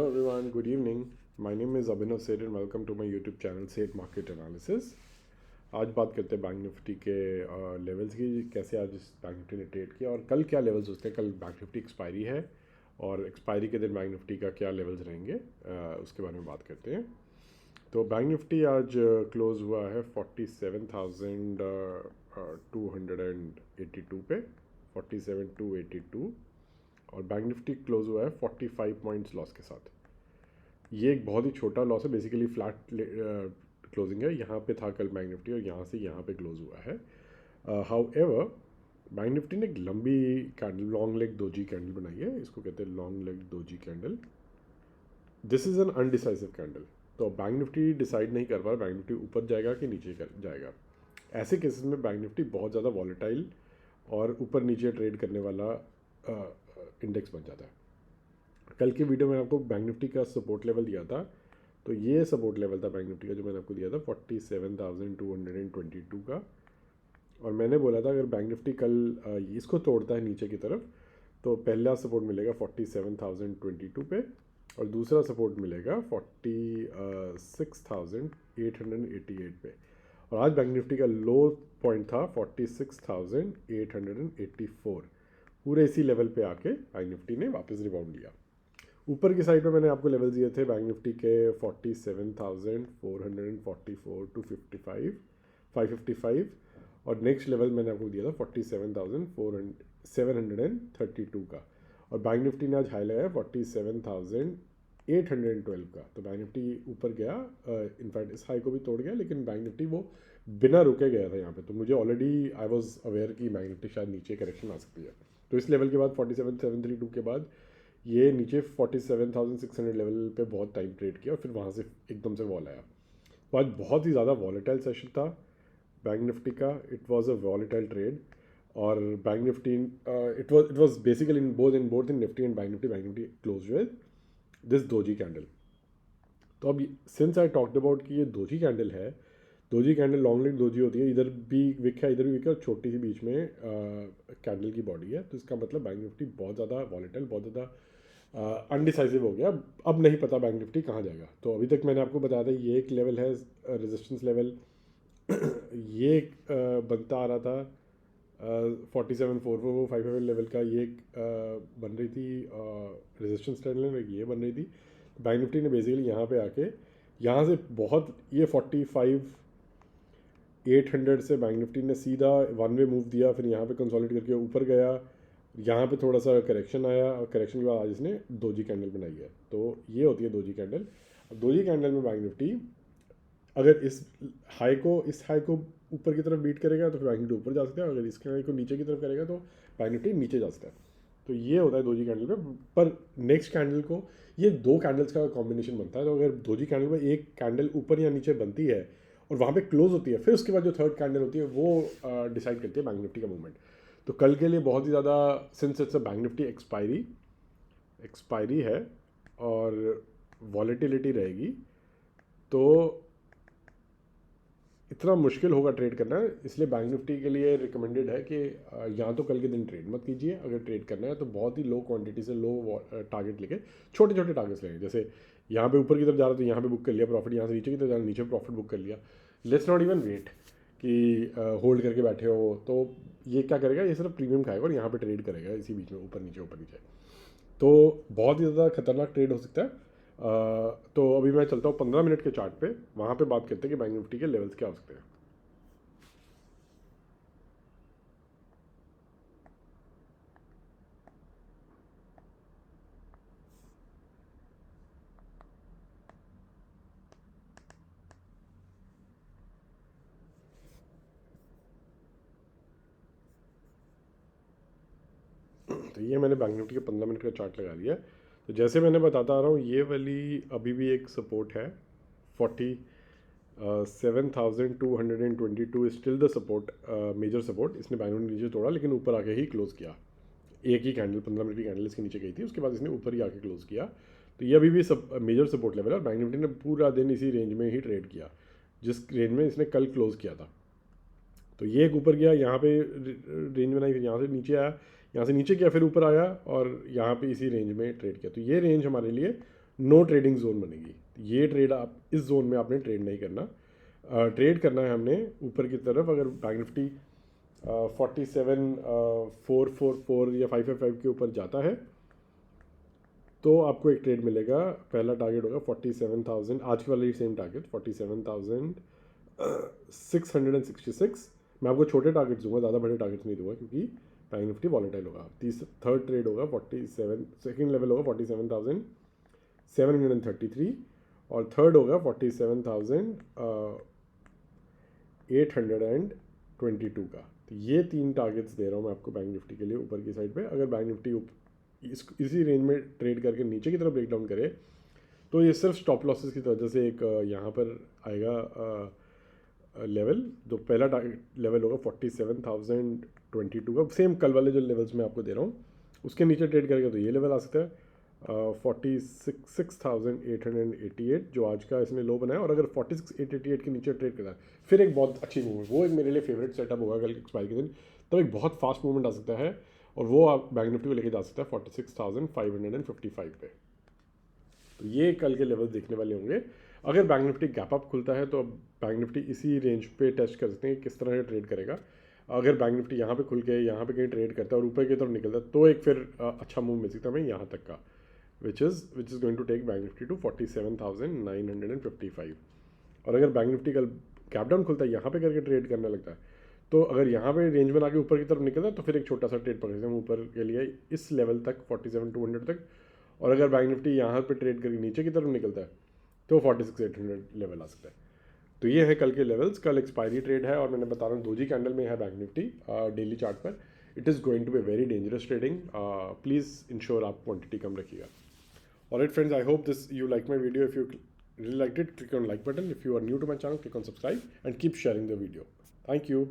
everyone, good evening. My name is Abhinav Seth and welcome to my YouTube channel Seth Market Analysis. आज बात करते हैं bank Nifty के levels की, कैसे आज इस बैंक निफ्टी ने ट्रेड किया और कल क्या लेवल्स होते हैं। कल बैंक निफ्टी एक्सपायरी है और एक्सपायरी के दिन बैंक निफ्टी का क्या लेवल्स रहेंगे उसके बारे में बात करते हैं। तो बैंक निफ्टी आज क्लोज हुआ है 47,282 पे, 47,282, और बैंक निफ्टी क्लोज हुआ है 45 पॉइंट्स लॉस के साथ। ये एक बहुत ही छोटा लॉस है, बेसिकली फ्लैट क्लोजिंग है। यहाँ पे था कल बैंक निफ्टी और यहाँ से यहाँ पे क्लोज हुआ है। हाउएवर बैंक निफ्टी ने एक लंबी candle, long leg doji candle बनाई है, इसको कहते हैं long leg doji candle. This is an undecisive candle. तो बैंक निफ्टी डिसाइड नहीं कर पा रहा बैंक निफ्टी ऊपर जाएगा कि नीचे जाएगा। ऐसे केसेस में बैंक निफ्टी बहुत ज़्यादा वॉलेटाइल और ऊपर नीचे ट्रेड करने वाला इंडेक्स बन जाता है। कल की वीडियो में आपको बैंक निफ्टी का सपोर्ट लेवल दिया था, तो ये सपोर्ट लेवल था बैंक निफ्टी का जो मैंने आपको दिया था 47,222 का। और मैंने बोला था अगर बैंक निफ्टी कल इसको तोड़ता है नीचे की तरफ तो पहला सपोर्ट मिलेगा 47,022 पे और दूसरा सपोर्ट मिलेगा 46,888 पे। और आज बैंक निफ्टी का लो पॉइंट था 46,884। पूरे इसी लेवल पे आके बैंक निफ्टी ने वापस रिबाउंड लिया। ऊपर की साइड पे मैंने आपको लेवल दिए थे बैंक निफ्टी के 47,444 टू 555 और नेक्स्ट लेवल मैंने आपको दिया था 47,732 का। और बैंक निफ्टी ने आज हाई लगाया 47,812 का। तो बैंक निफ्टी ऊपर गया, इनफैक्ट इस हाई को भी तोड़ गया, लेकिन बैंक निफ्टी वो बिना रुके गया था यहाँ पे। तो मुझे ऑलरेडी आई वॉज अवेयर कि बैंक निफ्टी शायद नीचे करेक्शन आ सकती है। तो इस लेवल के बाद 47,732 के बाद ये नीचे 47,600 लेवल पे बहुत टाइम ट्रेड किया और फिर वहाँ से एकदम से वॉल आया। तो आज बहुत ही ज़्यादा वॉलेटाइल सेशन था बैंक निफ्टी का। It was a volatile trade और bank Nifty it was basically in both in Nifty and bank Nifty close with this doji candle. तो अब सिंस आई टॉक्ड अबाउट कि ये दोजी कैंडल है, doji candle long leg doji होती है, इधर भी विक है इधर भी विक है और छोटी सी बीच में कैंडल की बॉडी है। तो इसका मतलब बैंक निफ्टी बहुत ज़्यादा वॉलेटाइल, बहुत ज़्यादा अनडिसाइसिव हो गया। अब नहीं पता बैंक निफ्टी कहाँ जाएगा। तो अभी तक मैंने आपको बताया था ये एक लेवल है रेजिस्टेंस लेवल ये बनता आ रहा था 47,445 लेवल का, ये बन रही थी रेजिस्टेंस लेवल, ये बन रही थी। बैंक निफ्टी ने बेसिकली यहाँ पे आके यहाँ से बहुत ये 45,800 से बैंक निफ्टी ने सीधा वन वे मूव दिया, फिर यहाँ पे कंसोलिडेट करके ऊपर गया, यहाँ पे थोड़ा सा करेक्शन आया और करेक्शन के बाद आज इसने दोजी कैंडल बनाई है। तो ये होती है दोजी कैंडल। अब दोजी कैंडल में बैंक निफ्टी अगर इस हाई को ऊपर की तरफ बीट करेगा तो फिर बैंक निफ्टी ऊपर जा सकता है, अगर इसके हाई को नीचे की तरफ करेगा तो बैंक निफ्टी नीचे जा सकता है। तो ये होता है दोजी कैंडल में। पर नेक्स्ट कैंडल को ये दो कैंडल्स का कॉम्बिनेशन बनता है। तो अगर दोजी कैंडल में एक कैंडल ऊपर या नीचे बनती है और वहाँ पे क्लोज होती है, फिर उसके बाद जो थर्ड कैंडल होती है वो डिसाइड करती है बैंक निफ्टी का मूवमेंट। तो कल के लिए बहुत ही ज़्यादा, since it's a bank Nifty expiry है और वॉलेटिलिटी रहेगी, तो इतना मुश्किल होगा ट्रेड करना। इसलिए बैंक निफ्टी के लिए रिकमेंडेड है कि यहाँ तो कल के दिन ट्रेड मत कीजिए। अगर ट्रेड करना है तो बहुत ही लो क्वांटिटी से लो टारगेट लेके छोटे छोटे टारगेट्स लेंगे। जैसे यहाँ पे ऊपर की तरफ जा रहा है तो यहाँ पे बुक कर लिया प्रॉफिट, यहाँ से नीचे की तरफ जा रहा है नीचे प्रॉफिट बुक कर लिया। लेट्स नॉट इवन वेट कि होल्ड करके बैठे हो। तो ये क्या करेगा, ये सिर्फ प्रीमियम खाएगा और यहाँ पे ट्रेड करेगा इसी बीच में ऊपर नीचे। तो बहुत ही ज़्यादा खतरनाक ट्रेड हो सकता है। तो अभी मैं चलता हूँ 15 मिनट के चार्ट पे, वहाँ पे बात करते हैं कि बैंक निफ्टी के लेवल्स क्या हो सकते हैं। तो ये मैंने बैंक निफ्टी के 15 मिनट का चार्ट लगा दिया। तो जैसे मैंने बताता आ रहा हूँ, ये वाली अभी भी एक सपोर्ट है 47,222 still the support, major support. इसने बैंक निफ्टी नीचे तोड़ा लेकिन ऊपर आके ही क्लोज किया। एक ही कैंडल 15 मिनट की कैंडल इसके नीचे गई थी, उसके बाद इसने ऊपर ही आके क्लोज किया। तो ये अभी भी मेजर सपोर्ट लेवल है और बैंक निफ्टी ने पूरा दिन इसी रेंज में ही ट्रेड किया जिस रेंज में इसने कल क्लोज किया था। तो ये एक ऊपर गया, यहाँ पे रेंज बनाई, फिर यहाँ से नीचे आया, यहाँ से नीचे किया, फिर ऊपर आया और यहाँ पे इसी रेंज में ट्रेड किया। तो ये रेंज हमारे लिए नो ट्रेडिंग जोन बनेगी। ये ट्रेड आप इस जोन में आपने ट्रेड नहीं करना। ट्रेड करना है हमने ऊपर की तरफ। अगर बैंक निफ्टी 47,444 या 555 के ऊपर जाता है तो आपको एक ट्रेड मिलेगा। पहला टारगेट होगा 47,000, आज के वाले ही सेम टारगेट 47,666। मैं आपको छोटे टारगेट्स दूंगा, ज़्यादा बड़े टारगेट्स नहीं दूंगा क्योंकि बैंक निफ्टी वॉलेटाइल होगा। थर्ड ट्रेड होगा 47, सेकेंड लेवल होगा 47,733 और थर्ड होगा 47,822 का। तो ये 3 टारगेट्स दे रहा हूँ मैं आपको बैंक निफ्टी के लिए ऊपर की साइड पे। अगर बैंक निफ्टी इसी रेंज में ट्रेड करके नीचे की तरफ ब्रेक डाउन करे तो ये सिर्फ स्टॉप लॉसेस की वजह से एक यहाँ पर आएगा लेवल। जो पहला लेवल होगा 47,022 का, सेम कल वाले जो लेवल्स मैं आपको दे रहा हूँ उसके नीचे ट्रेड करेगा तो ये लेवल आ सकता है 46,888 जो आज का इसने लो बनाया। और अगर 46,888 के नीचे ट्रेड करता है फिर एक बहुत अच्छी मूवमेंट, वो एक मेरे लिए फेवरेट सेटअप होगा कल एक्सपायरी के दिन। तो एक बहुत फास्ट मूवमेंट आ सकता है और वो आप बैंक निफ्टी को लेके जा सकता है 46,555 पे। तो ये कल के लेवल देखने वाले होंगे। अगर बैंक निफ्टी गैप अप खुलता है तो बैंक निफ्टी इसी रेंज पे टेस्ट कर सकते हैं किस तरह से ट्रेड करेगा। अगर बैंक निफ्टी यहाँ पे खुल के यहाँ पे कहीं ट्रेड करता है और ऊपर की तरफ निकलता है तो एक फिर अच्छा मूव मिल सकता है हमें यहाँ तक का, which is going to take bank Nifty to 47,955। और अगर बैंक निफ्टी कल गैप डाउन खुलता है यहाँ पे करके ट्रेड करने लगता है तो अगर यहाँ पे रेंज में आके ऊपर की तरफ निकलता है तो फिर एक छोटा सा ट्रेड पकड़ सकते हैं ऊपर के लिए इस लेवल तक 47,200 तक। और अगर बैंक निफ्टी यहाँ पे ट्रेड करके नीचे की तरफ निकलता है तो 46,800 लेवल आ सकता है। तो ये है कल के लेवल्स। कल एक्सपायरी ट्रेड है और मैंने बता रहा हूँ दोजी कैंडल में है बैंक निफ्टी डेली चार्ट पर। It is going to be very dangerous trading. Please ensure आप क्वांटिटी कम रखिएगा। Alright friends, I hope you like my video. If you really liked it, click on like button. If you are new to my channel, click on subscribe and keep sharing the video. Thank you.